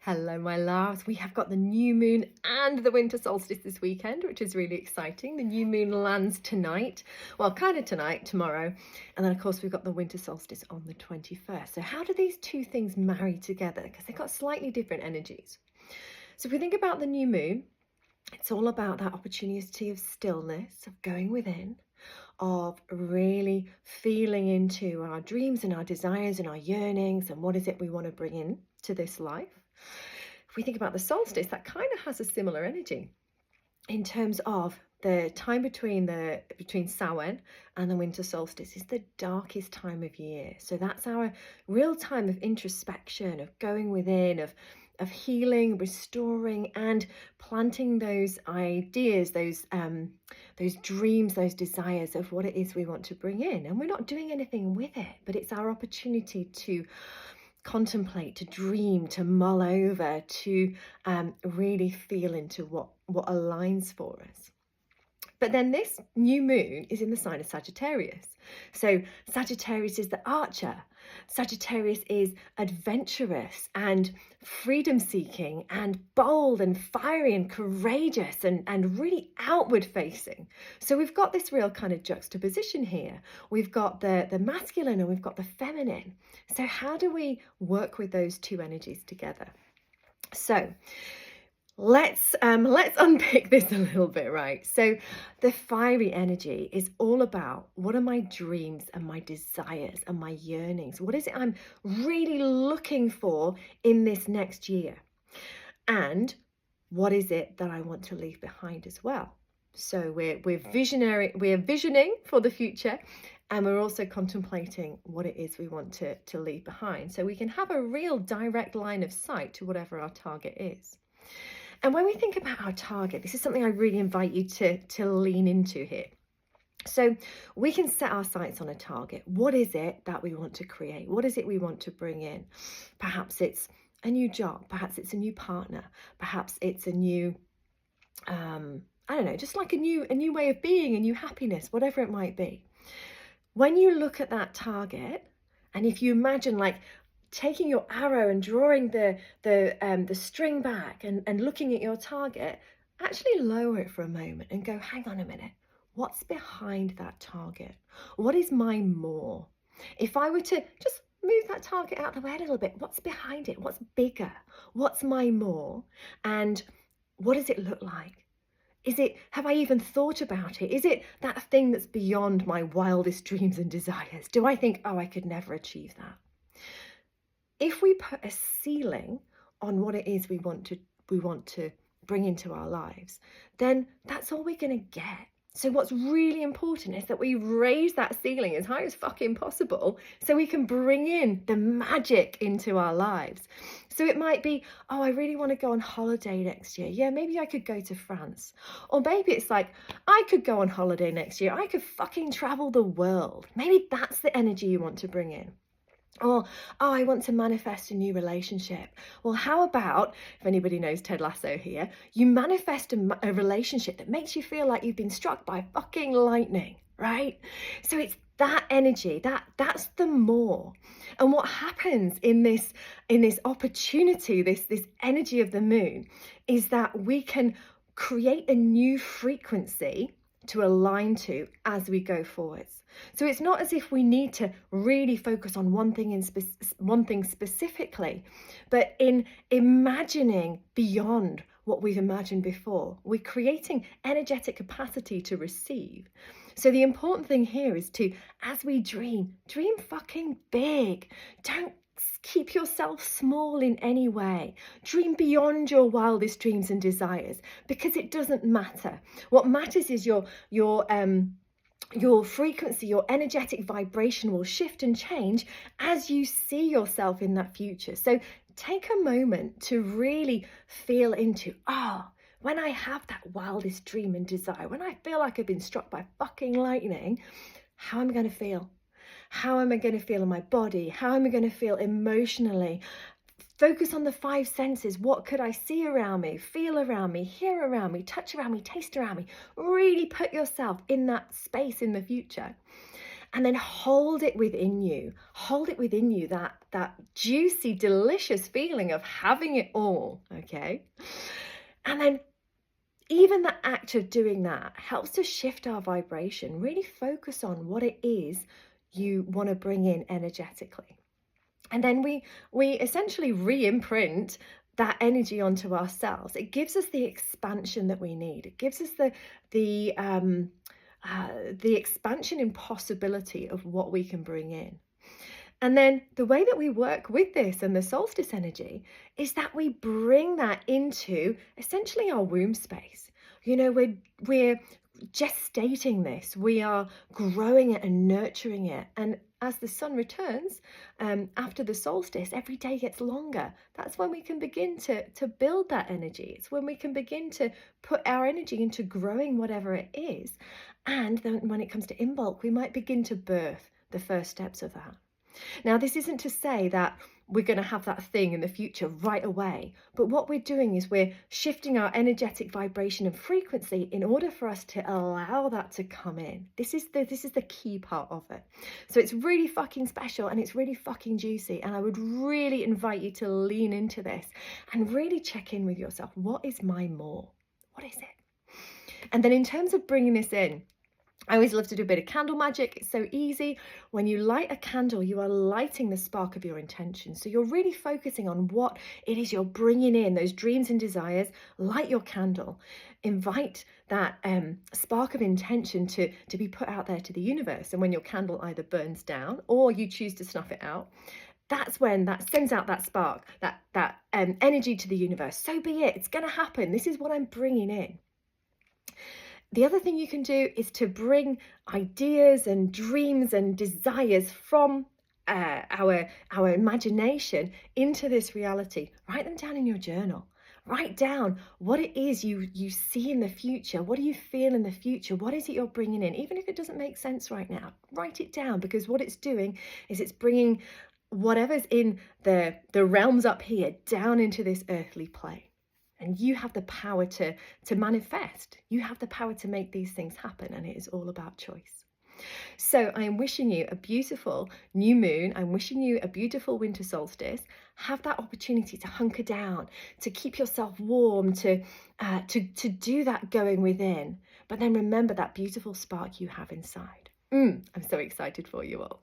Hello, my loves. We have got the new moon and the winter solstice this weekend, which is really exciting. The new moon lands tonight, well, kind of tonight, tomorrow. And then, of course, we've got the winter solstice on the 21st. So, how do these two things marry together? Because they've got slightly different energies. So, if we think about the new moon, it's all about that opportunity of stillness, of going within, of really feeling into our dreams and our desires and our yearnings and what is it we want to bring in to this life. If we think about the solstice, that kind of has a similar energy in terms of the time between Samhain and the winter solstice is the darkest time of year. So that's our real time of introspection, of going within, of healing, restoring, and planting those ideas, those dreams, those desires of what it is we want to bring in. And we're not doing anything with it, but it's our opportunity to contemplate, to dream, to mull over, to really feel into what aligns for us. But then this new moon is in the sign of Sagittarius. So Sagittarius is the archer. Sagittarius is adventurous and freedom seeking and bold and fiery and courageous and really outward facing. So we've got this real kind of juxtaposition here. We've got the masculine and we've got the feminine. So how do we work with those two energies together? So let's unpick this a little bit, right? So the fiery energy is all about what are my dreams and my desires and my yearnings? What is it I'm really looking for in this next year? And what is it that I want to leave behind as well? So we're visioning for the future, and we're also contemplating what it is we want to leave behind. So we can have a real direct line of sight to whatever our target is. And when we think about our target, this is something I really invite you to lean into here. So we can set our sights on a target. What is it that we want to create? What is it we want to bring in? Perhaps it's a new job. Perhaps it's a new partner. Perhaps it's a new, I don't know, just like a new way of being, a new happiness, whatever it might be. When you look at that target, and if you imagine like taking your arrow and drawing the string back and looking at your target, actually lower it for a moment and go, hang on a minute, what's behind that target? What is my more? If I were to just move that target out of the way a little bit, what's behind it? What's bigger? What's my more? And what does it look like? Have I even thought about it? Is it that thing that's beyond my wildest dreams and desires? Do I think, oh, I could never achieve that? If we put a ceiling on what it is we want to bring into our lives, then that's all we're going to get. So what's really important is that we raise that ceiling as high as fucking possible so we can bring in the magic into our lives. So it might be, oh, I really want to go on holiday next year. Yeah, maybe I could go to France. Or maybe it's like, I could go on holiday next year. I could fucking travel the world. Maybe that's the energy you want to bring in. Or, oh, I want to manifest a new relationship. Well, how about, if anybody knows Ted Lasso here, you manifest a relationship that makes you feel like you've been struck by fucking lightning, right? So it's that energy, that's the more. And what happens in this opportunity, this energy of the moon, is that we can create a new frequency to align to as we go forwards. So it's not as if we need to really focus on one thing specifically, but in imagining beyond what we've imagined before, we're creating energetic capacity to receive. So the important thing here is to, as we dream fucking big. Don't keep yourself small in any way. Dream beyond your wildest dreams and desires, because it doesn't matter. What matters is your frequency, your energetic vibration will shift and change as you see yourself in that future. So take a moment to really feel into, when I have that wildest dream and desire, when I feel like I've been struck by fucking lightning, how am I going to feel? How am I going to feel in my body? How am I going to feel emotionally? Focus on the five senses. What could I see around me, feel around me, hear around me, touch around me, taste around me? Really put yourself in that space in the future. and then hold it within you. Hold it within you, that juicy, delicious feeling of having it all, okay? And then even the act of doing that helps to shift our vibration, really focus on what it is you want to bring in energetically. And then we essentially re-imprint that energy onto ourselves. It gives us the expansion that we need. It gives us the expansion in possibility of what we can bring in. And then the way that we work with this and the solstice energy is that we bring that into essentially our womb space. You know, we're gestating this, we are growing it and nurturing it. And as the sun returns after the solstice, every day gets longer. That's when we can begin to build that energy. It's when we can begin to put our energy into growing whatever it is. And then when it comes to Imbolc, we might begin to birth the first steps of that. Now, this isn't to say that we're going to have that thing in the future right away, but what we're doing is we're shifting our energetic vibration and frequency in order for us to allow that to come in. This is the key part of it. So it's really fucking special and it's really fucking juicy, and I would really invite you to lean into this and really check in with yourself. What is my more? What is it? And then in terms of bringing this in, I always love to do a bit of candle magic. It's so easy. When you light a candle, you are lighting the spark of your intention. So you're really focusing on what it is you're bringing in, those dreams and desires. Light your candle. Invite that spark of intention to be put out there to the universe. And when your candle either burns down or you choose to snuff it out, that's when that sends out that spark, that energy to the universe. So be it. It's going to happen. This is what I'm bringing in. The other thing you can do is to bring ideas and dreams and desires from our imagination into this reality. Write them down in your journal. Write down what it is you see in the future. What do you feel in the future? What is it you're bringing in? Even if it doesn't make sense right now, write it down, because what it's doing is it's bringing whatever's in the realms up here down into this earthly plane. And you have the power to manifest. You have the power to make these things happen, and it is all about choice. So I am wishing you a beautiful new moon. I'm wishing you a beautiful winter solstice. Have that opportunity to hunker down, to keep yourself warm, to do that going within. But then remember that beautiful spark you have inside. I'm so excited for you all.